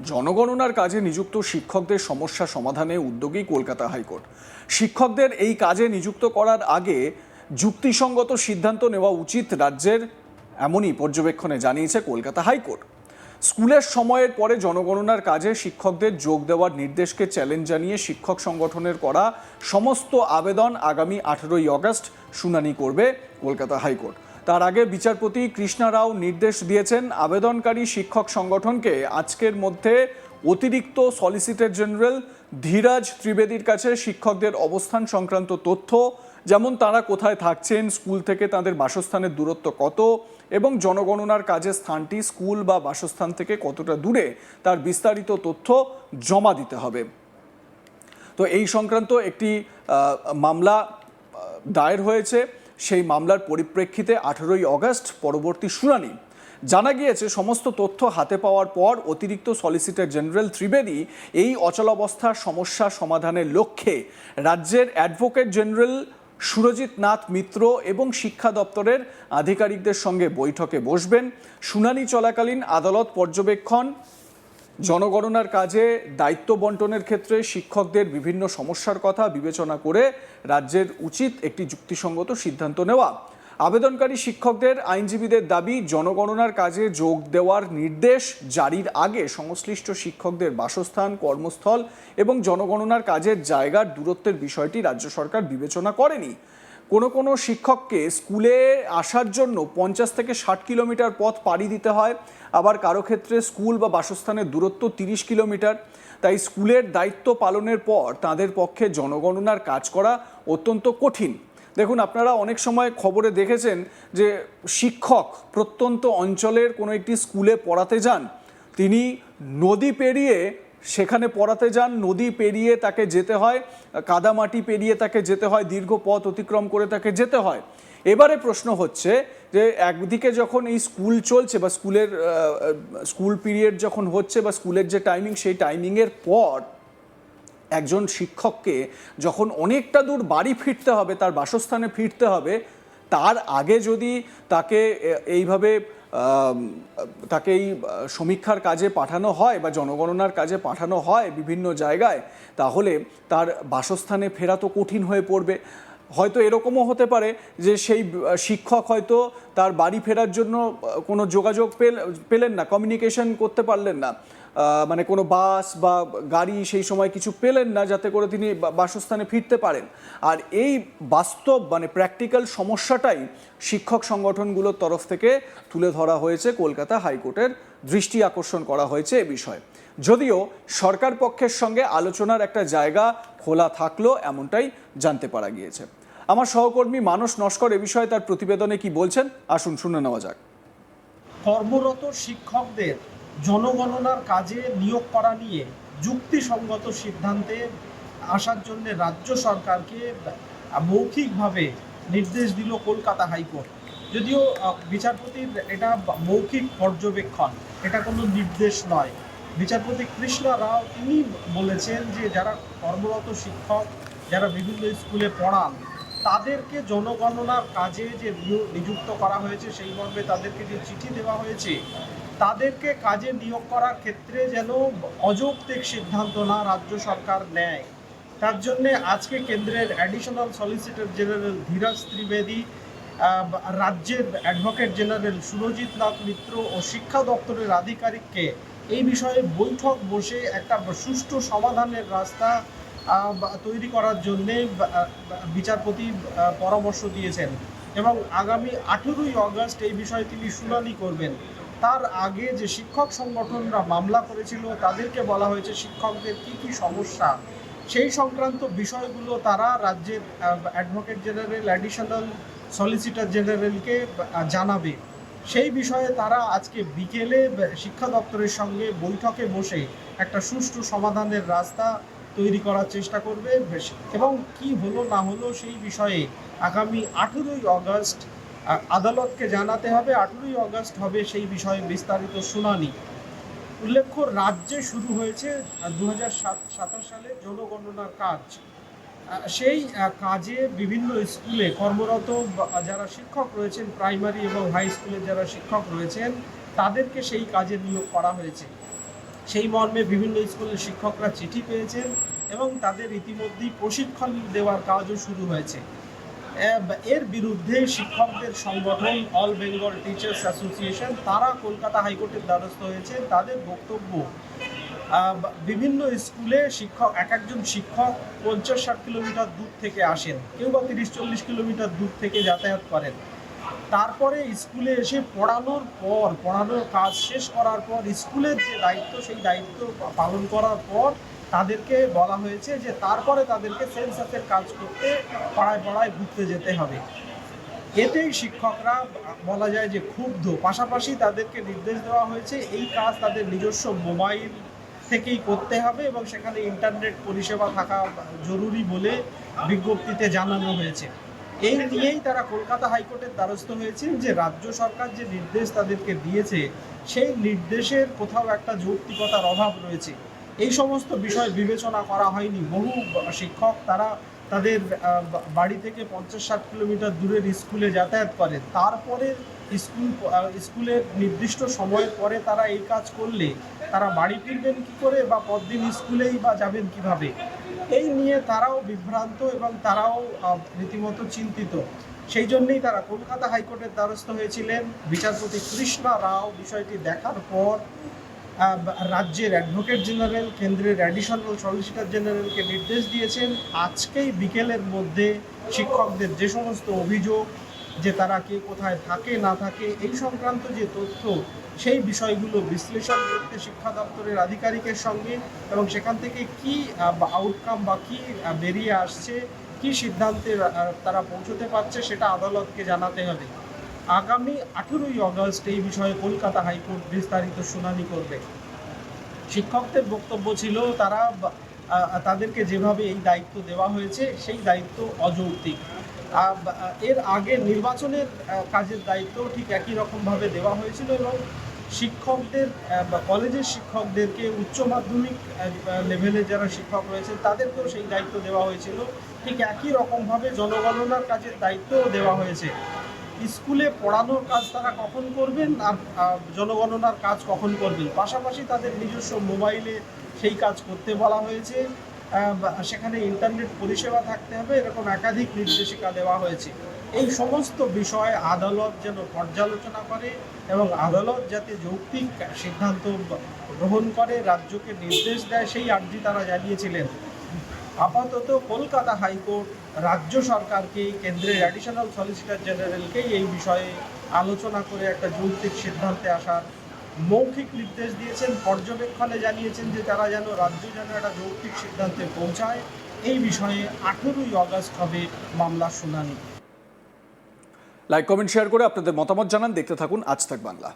জনগণনার কাজে নিযুক্ত শিক্ষকদের সমস্যা সমাধানে উদ্যোগী কলকাতা হাইকোর্ট। শিক্ষকদের এই কাজে নিযুক্ত করার আগে যুক্তিসঙ্গত সিদ্ধান্ত নেওয়া উচিত রাজ্যের, এমনই পর্যবেক্ষণে জানিয়েছে কলকাতা হাইকোর্ট। স্কুলের সময়ের পরে জনগণনার কাজে শিক্ষকদের যোগ দেওয়ার নির্দেশকে চ্যালেঞ্জ জানিয়ে শিক্ষক সংগঠনের করা সমস্ত আবেদন আগামী 18ই আগস্ট শুনানি করবে কলকাতা হাইকোর্ট। তার আগে বিচারপতি কৃষ্ণা রাও নির্দেশ দিয়েছেন আবেদনকারী শিক্ষক সংগঠনকে আজকের মধ্যে অতিরিক্ত সলিসিটর জেনারেল ধীরাজ ত্রিবেদীর কাছে শিক্ষকদের অবস্থান সংক্রান্ত তথ্য, যেমন তারা কোথায় থাকছেন, স্কুল থেকে তাদের বাসস্থানের দূরত্ব কত এবং জনগণনার কাজের স্থানটি স্কুল বা বাসস্থান থেকে কতটা দূরে, তার বিস্তারিত তথ্য জমা দিতে হবে। তো এই সংক্রান্ত একটি মামলা দায়ের হয়েছে। সেই মামলার পরিপ্রেক্ষিতে 18ই আগস্ট পরবর্তী শুনানি। জানা গিয়েছে সমস্ত তথ্য হাতে পাওয়ার পর অতিরিক্ত সলিসিটর জেনারেল ত্রিবেদী এই অচলাবস্থার সমস্যা সমাধানের লক্ষ্যে রাজ্যের অ্যাডভোকেট জেনারেল সুরজিৎ নাথ মিত্র এবং শিক্ষা দপ্তরের আধিকারিকদের সঙ্গে বৈঠকে বসবেন। শুনানি চলাকালীন আদালত পর্যবেক্ষণ, জনগণনার কাজে দায়িত্ব বন্টনের ক্ষেত্রে শিক্ষকদের বিভিন্ন সমস্যার কথা বিবেচনা করে রাজ্যের উচিত একটি যুক্তিসঙ্গত সিদ্ধান্ত নেওয়া। আবেদনকারী শিক্ষকদের আইনজীবীদের দাবি, জনগণনার কাজে যোগ দেওয়ার নির্দেশ জারির আগে সংশ্লিষ্ট শিক্ষকদের বাসস্থান, কর্মস্থল এবং জনগণনার কাজের জায়গার দূরত্বের বিষয়টি রাজ্য সরকার বিবেচনা করেনি। কোনো শিক্ষককে স্কুলে আসার জন্য 50 থেকে 60 কিলোমিটার পথ পাড়ি দিতে হয়, আবার কারো ক্ষেত্রে স্কুল বা বাসস্থানের দূরত্ব 30 কিলোমিটার। তাই স্কুলের দায়িত্ব পালনের পর তাদের পক্ষে জনগণনার কাজ করা অত্যন্ত কঠিন। দেখুন, আপনারা অনেক সময় খবরে দেখেছেন যে শিক্ষক প্রত্যন্ত অঞ্চলের কোনো একটি স্কুলে পড়াতে যান, তিনি নদী পেরিয়ে সেখানে পড়াতে যান, নদী পেরিয়ে তাকে যেতে হয়, কাদামাটি পেরিয়ে তাকে যেতে হয়, দীর্ঘ পথ অতিক্রম করে তাকে যেতে হয়। এবারে প্রশ্ন হচ্ছে যে একদিকে যখন এই স্কুল চলছে বা স্কুল পিরিয়ড যখন হচ্ছে বা স্কুলের যে টাইমিং, সেই টাইমিংয়ের পর একজন শিক্ষককে যখন অনেকটা দূর বাড়ি ফিরতে হবে, তার বাসস্থানে ফিরতে হবে, তার আগে যদি তাকে এইভাবে তাকে এই সমীক্ষার কাজে পাঠানো হয় বা জনগণনার কাজে পাঠানো হয় বিভিন্ন জায়গায়, তাহলে তার বাসস্থানে ফেরা তো কঠিন হয়ে পড়বে। হয়তো এরকমও হতে পারে যে সেই শিক্ষক হয়তো তার বাড়ি ফেরার জন্য কোনো যোগাযোগ পেলেন না, কমিউনিকেশন করতে পারলেন না, মানে কোনো বাস বা গাড়ি সেই সময় কিছু পেলেন না যাতে করে তিনি বাসস্থানে ফিরতে পারেন। আর এই বাস্তব মানে প্র্যাকটিক্যাল সমস্যাটাই শিক্ষক সংগঠনগুলোর তরফ থেকে তুলে ধরা হয়েছে, কলকাতা হাইকোর্টের দৃষ্টি আকর্ষণ করা হয়েছে এ বিষয়ে। যদিও সরকার পক্ষের সঙ্গে আলোচনার একটা জায়গা খোলা থাকলো, এমনটাই জানতে পারা গিয়েছে। আমার সহকর্মী মানস নস্কর এ বিষয়ে তার প্রতিবেদনে কি বলছেন, আসুন শুনে নেওয়া যাক। কর্মরত শিক্ষকদের জনগণনার কাজে নিয়োগ করা নিয়ে যুক্তিসঙ্গত সিদ্ধান্তে আসার জন্য রাজ্য সরকারকে মৌখিকভাবে নির্দেশ দিল কলকাতা হাইকোর্ট। যদিও বিচারপতির এটা মৌখিক পর্যবেক্ষণ, এটা কোনো নির্দেশ নয়। বিচারপতি কৃষ্ণা রাও তিনি বলেছেন যে যারা কর্মরত শিক্ষক, যারা বিভিন্ন স্কুলে পড়ান, তাদেরকে জনগণনার কাজে যে নিযুক্ত করা হয়েছে, সেই মর্মে তাদেরকে যে চিঠি দেওয়া হয়েছে, তাদেরকে কাজে নিয়োগ করার ক্ষেত্রে যেন অযৌক্তিক সিদ্ধান্ত না রাজ্য সরকার নেয়। তার জন্যে আজকে কেন্দ্রের additional solicitor general Dhiraj Trivedi, রাজ্যের অ্যাডভোকেট জেনারেল সুরজিৎ নাথ মিত্র ও শিক্ষা দপ্তরের আধিকারিককে এই বিষয়ে বৈঠক বসে একটা সুষ্ঠু সমাধানের রাস্তা তৈরি করার জন্যে বিচারপতি পরামর্শ দিয়েছেন এবং আগামী 18ই আগস্ট এই বিষয়ে তিনি শুনানি করবেন। তার আগে যে শিক্ষক সংগঠনরা মামলা করেছিল, তাদেরকে বলা হয়েছে শিক্ষকদের কি সমস্যা, সেই সংক্রান্ত বিষয়গুলো তারা রাজ্যের অ্যাডভোকেট জেনারেল অ্যাডিশনাল সলিসিটর জেনারেলকে জানাবে। সেই বিষয়ে তারা আজকে বিকেলে শিক্ষা দপ্তরের সঙ্গে বৈঠকে বসে একটা সুষ্ঠু সমাধানের রাস্তা তৈরি করার চেষ্টা করবে এবং কি হলো না হলো সেই বিষয়ে আগামী 18ই আগস্ট আদালতকে জানাতে হবে। 18ই আগস্ট হবে সেই বিষয়ে বিস্তারিত শুনানি। উল্লেখ্য, রাজ্যে শুরু হয়েছে 2027 সালে জনগণনার কাজ। সেই কাজে বিভিন্ন স্কুলে কর্মরত যারা শিক্ষক রয়েছেন, প্রাইমারি এবং হাই স্কুলের যারা শিক্ষক রয়েছেন, তাদেরকে সেই কাজে নিয়োগ করা হয়েছে। সেই মর্মে বিভিন্ন স্কুলের শিক্ষকরা চিঠি পেয়েছেন এবং তাদের ইতিমধ্যেই প্রশিক্ষণ দেওয়ার কাজও শুরু হয়েছে। এর বিরুদ্ধে শিক্ষকদের সংগঠন অল বেঙ্গল টিচার্স অ্যাসোসিয়েশন তারা কলকাতা হাইকোর্টের দ্বারস্থ হয়েছে। তাদের বক্তব্য, বিভিন্ন স্কুলে শিক্ষক একজন শিক্ষক 50-60 কিলোমিটার দূর থেকে আসেন, কেউ বা 30-40 কিলোমিটার দূর থেকে যাতায়াত করেন। তারপরে স্কুলে এসে পড়ানোর কাজ শেষ করার পর স্কুলের যে দায়িত্ব সেই দায়িত্ব পালন করার পর তাদেরকে বলা হয়েছে যে তারপরে তাদেরকে সেন্সাসের কাজ করতে পাড়ায় পাড়ায় ঘুরতে যেতে হবে। এতেই শিক্ষকরা বলা যায় যে ক্ষুব্ধ। পাশাপাশি তাদেরকে নির্দেশ দেওয়া হয়েছে এই কাজ তাদের নিজস্ব মোবাইল থেকেই করতে হবে এবং সেখানে ইন্টারনেট পরিষেবা থাকা জরুরি বলে বিজ্ঞপ্তিতে জানানো হয়েছে। এই নিয়েই তারা কলকাতা হাইকোর্টের দ্বারস্থ হয়েছেন যে রাজ্য সরকার যে নির্দেশ তাদেরকে দিয়েছে সেই নির্দেশের কোথাও একটা যৌক্তিকতার অভাব রয়েছে। এই সমস্ত বিষয় বিবেচনা করা হয়নি। বহু শিক্ষক তারা তাদের বাড়ি থেকে 50-60 কিলোমিটার দূরের স্কুলে যাতায়াত করেন, তারপরে স্কুলের নির্দিষ্ট সময়ের পরে তারা এই কাজ করলে তারা বাড়ি ফিরবেন কী করে বা পরদিন স্কুলেই বা যাবেন কিভাবে, এই নিয়ে তারাও বিভ্রান্ত এবং তারাও রীতিমতো চিন্তিত। সেই জন্যেই তারা কলকাতা হাইকোর্টের দ্বারস্থ হয়েছিলেন। বিচারপতি কৃষ্ণা রাও বিষয়টি দেখার পর রাজ্যের অ্যাডভোকেট জেনারেল, কেন্দ্রের অ্যাডিশনাল সলিসিটর জেনারেলকে নির্দেশ দিয়েছেন আজকেই বিকেলের মধ্যে শিক্ষকদের যে সমস্ত অভিযোগ, যে তারা কে কোথায় থাকে না থাকে এই সংক্রান্ত যে তথ্য, সেই বিষয়গুলো বিশ্লেষণ করতে শিক্ষা দপ্তরের আধিকারিকের সঙ্গে এবং সেখান থেকে কি আউটকাম বা কি বেরিয়ে আসছে, কি সিদ্ধান্তে তারা পৌঁছতে পারছে সেটা আদালতকে জানাতে হবে। আগামী 18ই অগস্ট এই বিষয়ে কলকাতা হাইকোর্ট বিস্তারিত শুনানি করবে। শিক্ষকদের বক্তব্য ছিল তাদেরকে যেভাবে এই দায়িত্ব দেওয়া হয়েছে সেই দায়িত্ব অযৌক্তিক। এর আগে নির্বাচনের কাজের দায়িত্ব ঠিক একই রকমভাবে দেওয়া হয়েছিল এবং শিক্ষকদের বা কলেজের শিক্ষকদেরকে উচ্চ মাধ্যমিক লেভেলে যারা শিক্ষক রয়েছে তাদেরকেও সেই দায়িত্ব দেওয়া হয়েছিল। ঠিক একই রকমভাবে জনগণনার কাজের দায়িত্বও দেওয়া হয়েছে। স্কুলে পড়ানোর কাজ তারা কখন করবেন আর জনগণনার কাজ কখন করবেন, পাশাপাশি তাদের নিজস্ব মোবাইলে সেই কাজ করতে বলা হয়েছে। সেখানে ইন্টারনেট পরিষেবা থাকতে হবে, এরকম একাধিক নির্দেশিকা দেওয়া হয়েছে। এই সমস্ত বিষয়ে আদালত যেন পর্যালোচনা করে এবং আদালত যাতে যৌক্তিক সিদ্ধান্ত গ্রহণ করে, রাজ্যকে নির্দেশ দেয়, সেই আর্জি তারা জানিয়েছিলেন। আপাতত কলকাতা হাইকোর্ট রাজ্য সরকারকে, কেন্দ্রের অ্যাডিশনাল সলিসিটর জেনারেলকে এই বিষয়ে আলোচনা করে একটা যৌক্তিক সিদ্ধান্তে আসার মৌখিক নির্দেশ দিয়েছেন। পর্যবেক্ষণে জানিয়েছেন যে তারা যেন রাজ্য যেন একটা যৌক্তিক সিদ্ধান্তে পৌঁছায়। এই বিষয়ে 18ই অগস্ট হবে মামলার শুনানি। লাইক, কমেন্ট, শেয়ার করে আপনাদের মতামত জানান। দেখতে থাকুন আজ তাক বাংলা।